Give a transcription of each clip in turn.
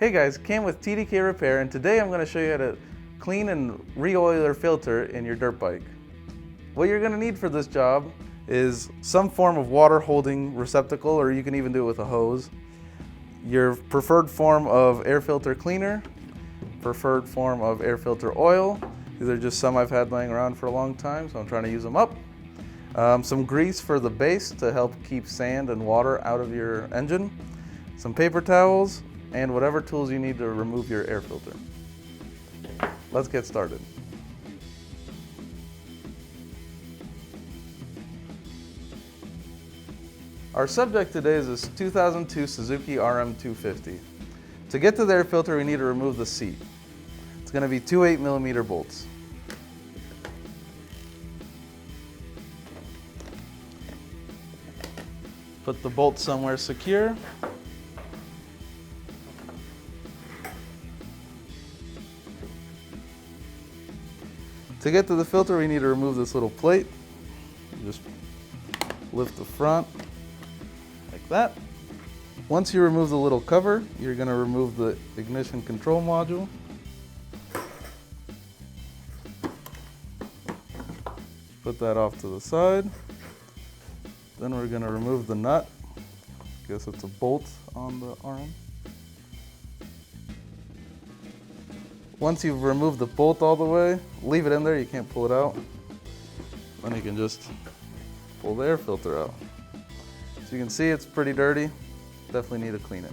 Hey guys, Cam with TDK Repair, and today I'm going to show you how to clean and re-oil your filter in your dirt bike. What you're going to need for this job is some form of water holding receptacle, or you can even do it with a hose. Your preferred form of air filter cleaner, preferred form of air filter oil. These are just some I've had laying around for a long time, so I'm trying to use them up. Some grease for the base to help keep sand and water out of your engine. Some paper towels, and whatever tools you need to remove your air filter. Let's get started. Our subject today is this 2002 Suzuki RM250. To get to the air filter, we need to remove the seat. It's going to be two 8mm bolts. Put the bolt somewhere secure. To get to the filter, we need to remove this little plate. Just lift the front like that. Once you remove the little cover, you're going to remove the ignition control module. Put that off to the side. Then we're going to remove the nut. I guess it's a bolt on the arm. Once you've removed the bolt all the way, leave it in there, you can't pull it out. Then you can just pull the air filter out. So you can see it's pretty dirty, definitely need to clean it.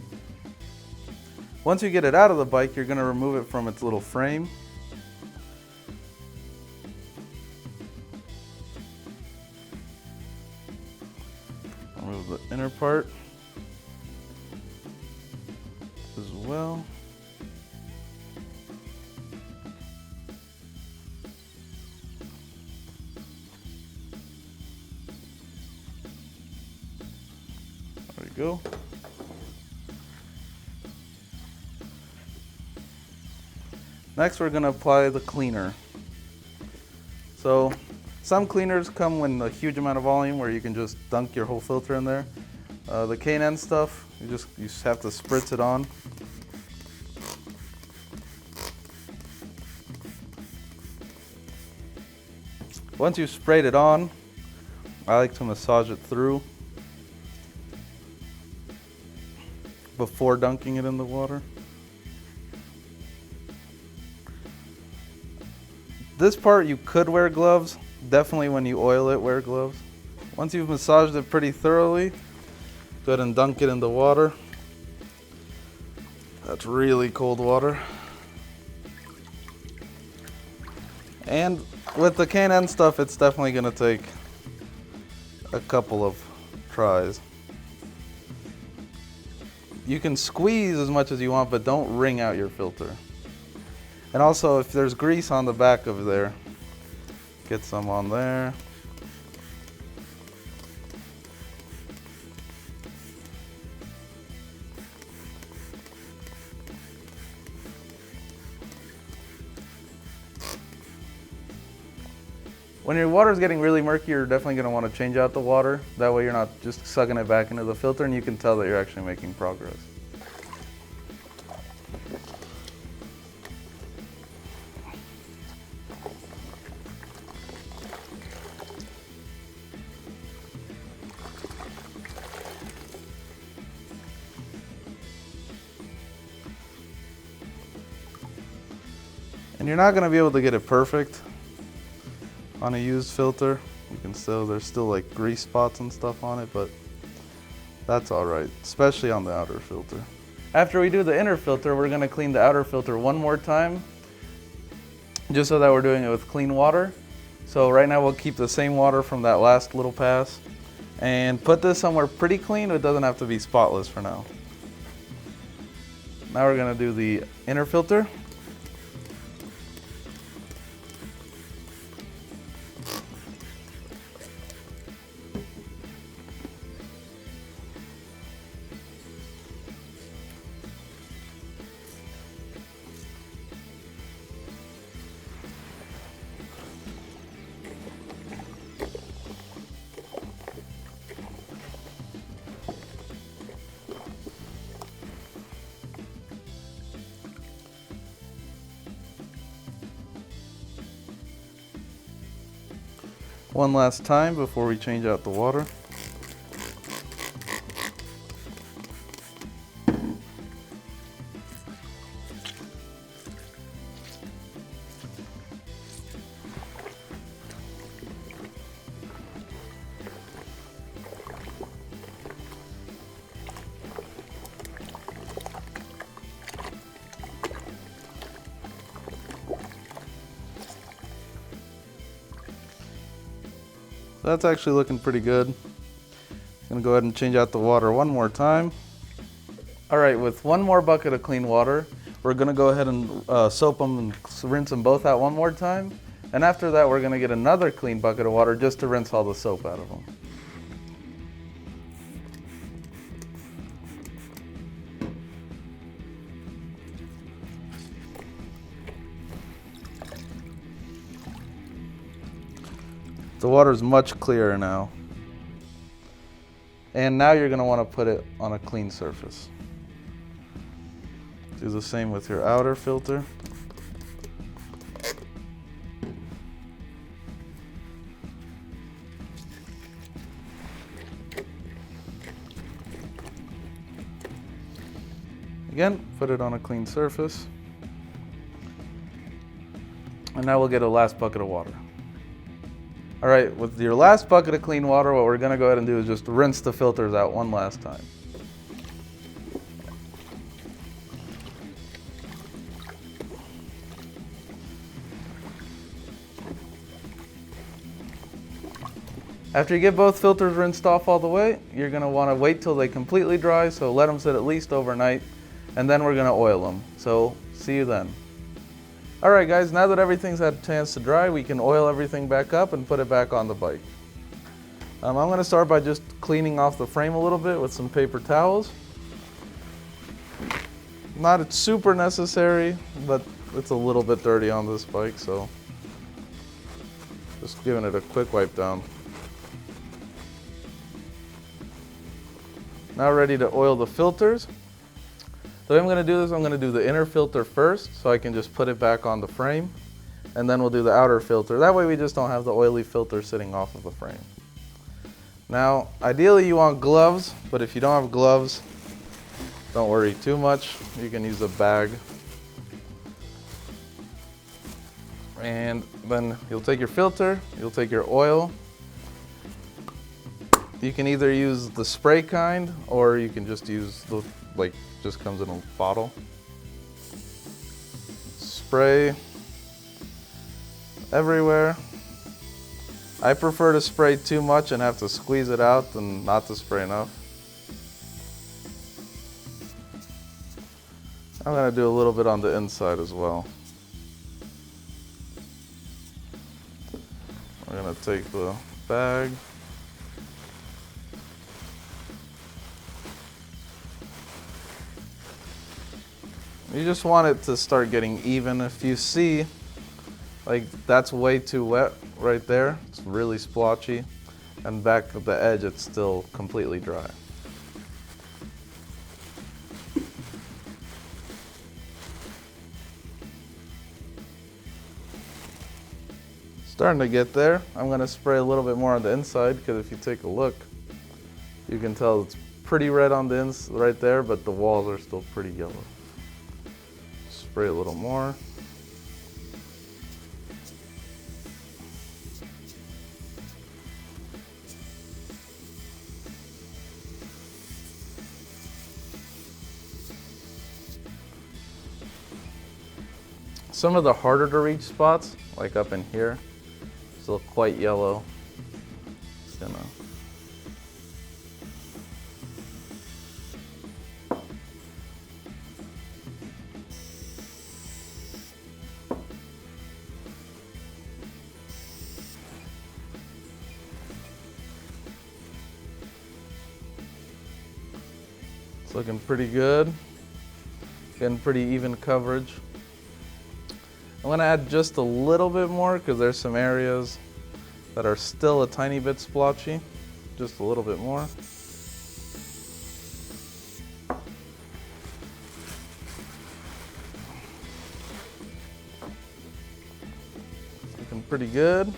Once you get it out of the bike, you're going to remove it from its little frame. Remove the inner part as well. There we go. Next, we're going to apply the cleaner. So some cleaners come with a huge amount of volume where you can just dunk your whole filter in there. The K&N stuff, you just have to spritz it on. Once you've sprayed it on, I like to massage it through before dunking it in the water. This part you could wear gloves. Definitely when you oil it, wear gloves. Once you've massaged it pretty thoroughly, go ahead and dunk it in the water. That's really cold water. And with the K&N stuff, it's definitely going to take a couple of tries. You can squeeze as much as you want, but don't wring out your filter. And also, if there's grease on the back of there, get some on there. When your water is getting really murky, you're definitely going to want to change out the water. That way you're not just sucking it back into the filter, and you can tell that you're actually making progress. And you're not going to be able to get it perfect on a used filter. You can there's still like grease spots and stuff on it, but that's all right, especially on the outer filter. After we do the inner filter, we're going to clean the outer filter one more time, just so that we're doing it with clean water. So right now we'll keep the same water from that last little pass and put this somewhere pretty clean. It doesn't have to be spotless for now. Now we're going to do the inner filter. one last time before we change out the water. That's actually looking pretty good. I'm gonna go ahead and change out the water one more time. All right, with one more bucket of clean water, we're gonna go ahead and soap them and rinse them both out one more time. And after that, we're gonna get another clean bucket of water just to rinse all the soap out of them. The water is much clearer now. And now you're going to want to put it on a clean surface. Do the same with your outer filter. Again, put it on a clean surface. And now we'll get a last bucket of water. All right, with your last bucket of clean water, what we're gonna go ahead and do is just rinse the filters out one last time. After you get both filters rinsed off all the way, you're gonna wanna wait till they completely dry, so let them sit at least overnight, and then we're gonna oil them. So, see you then. All right guys, now that everything's had a chance to dry, we can oil everything back up and put it back on the bike. I'm going to start by just cleaning off the frame a little bit with some paper towels. Not super necessary, but it's a little bit dirty on this bike, so just giving it a quick wipe down. Now ready to oil the filters. The way I'm going to do this, I'm going to do the inner filter first, so I can just put it back on the frame, and then we'll do the outer filter. That way we just don't have the oily filter sitting off of the frame. Now, ideally you want gloves, but if you don't have gloves, don't worry too much. You can use a bag. And then you'll take your filter, you'll take your oil. You can either use the spray kind, or you can just use the, just comes in a bottle. Spray everywhere. I prefer to spray too much and have to squeeze it out than not to spray enough. I'm going to do a little bit on the inside as well. We're going to take the bag. You just want it to start getting even. If you see, that's way too wet right there, it's really splotchy, and back at the edge it's still completely dry. Starting to get there. I'm going to spray a little bit more on the inside, because if you take a look, you can tell it's pretty red on the inside right there, but the walls are still pretty yellow. Spray a little more. Some of the harder to reach spots, like up in here, still quite yellow. Just gonna It's looking pretty good. Getting pretty even coverage. I'm going to add just a little bit more because there's some areas that are still a tiny bit splotchy. Just a little bit more. Looking pretty good.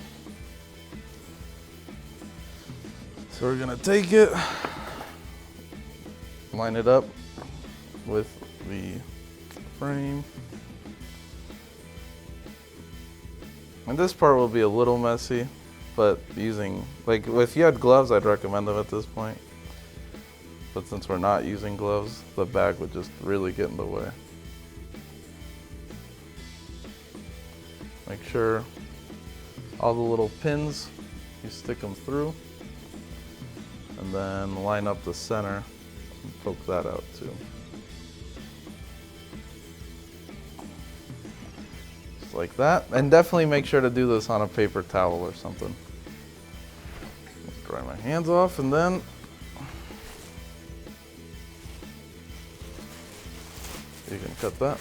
So we're gonna take it, line it up with the frame. And this part will be a little messy, but using, like if you had gloves, I'd recommend them at this point. But since we're not using gloves, the bag would just really get in the way. Make sure all the little pins, you stick them through, and then line up the center and poke that out too. Just like that. And definitely make sure to do this on a paper towel or something. Dry my hands off, and then you can cut that.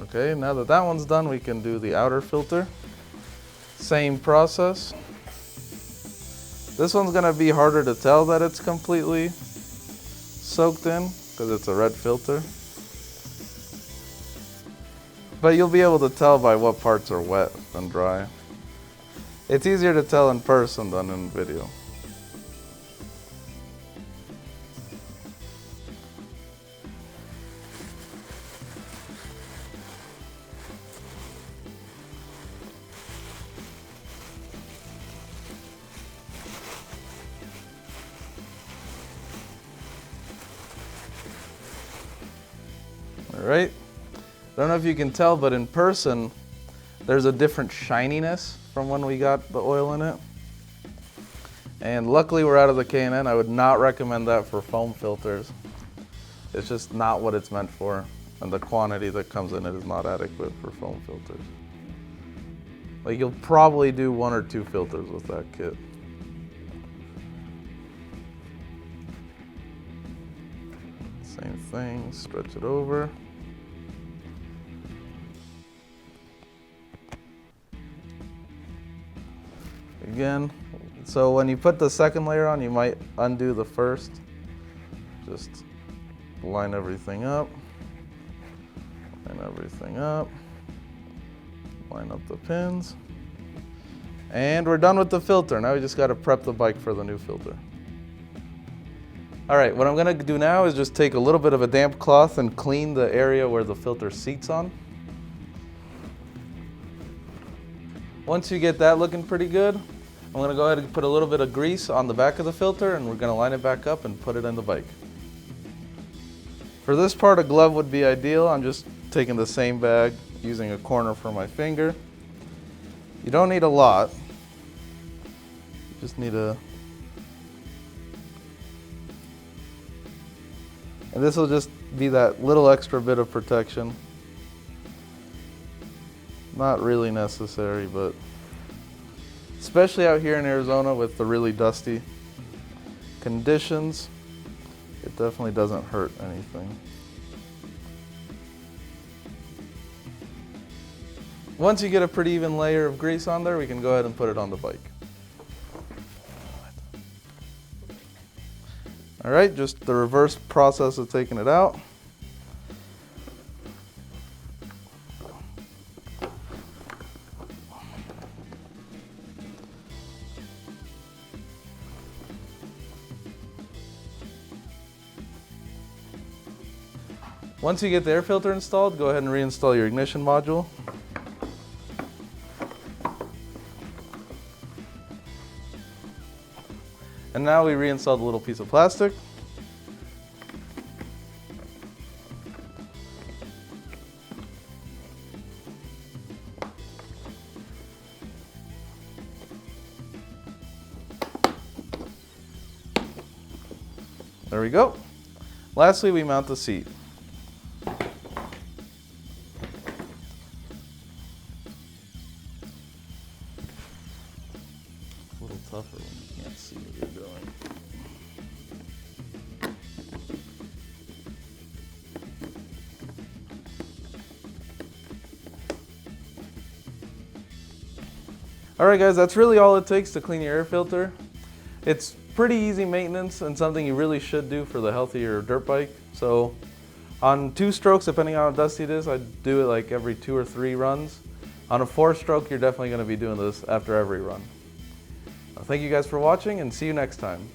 Okay, now that that one's done, we can do the outer filter. Same process. This one's gonna be harder to tell that it's completely soaked in because it's a red filter. But you'll be able to tell by what parts are wet and dry. It's easier to tell in person than in video. All right. I don't know if you can tell, but in person, there's a different shininess from when we got the oil in it. And luckily we're out of the K&N. I would not recommend that for foam filters. It's just not what it's meant for. And the quantity that comes in it is not adequate for foam filters. Like you'll probably do 1 or 2 filters with that kit. Same thing, stretch it over. Again, so when you put the second layer on, you might undo the first. Just line everything up, line everything up, line up the pins. And we're done with the filter. Now we just gotta prep the bike for the new filter. All right, what I'm gonna do now is just take a little bit of a damp cloth and clean the area where the filter seats on. Once you get that looking pretty good, I'm gonna go ahead and put a little bit of grease on the back of the filter, and we're gonna line it back up and put it in the bike. For this part, a glove would be ideal. I'm just taking the same bag, using a corner for my finger. You don't need a lot. You just need a... And this will just be that little extra bit of protection. Not really necessary, but especially out here in Arizona with the really dusty conditions, it definitely doesn't hurt anything. Once you get a pretty even layer of grease on there, we can go ahead and put it on the bike. All right, just the reverse process of taking it out. Once you get the air filter installed, go ahead and reinstall your ignition module. And now we reinstall the little piece of plastic. There we go. Lastly, we mount the seat. A little tougher when you can't see what you're doing. All right, guys, that's really all it takes to clean your air filter. It's pretty easy maintenance and something you really should do for the healthier dirt bike. So on 2 strokes, depending on how dusty it is, I'd do it like every 2 or 3 runs. On a 4-stroke, you're definitely going to be doing this after every run. Thank you guys for watching and see you next time.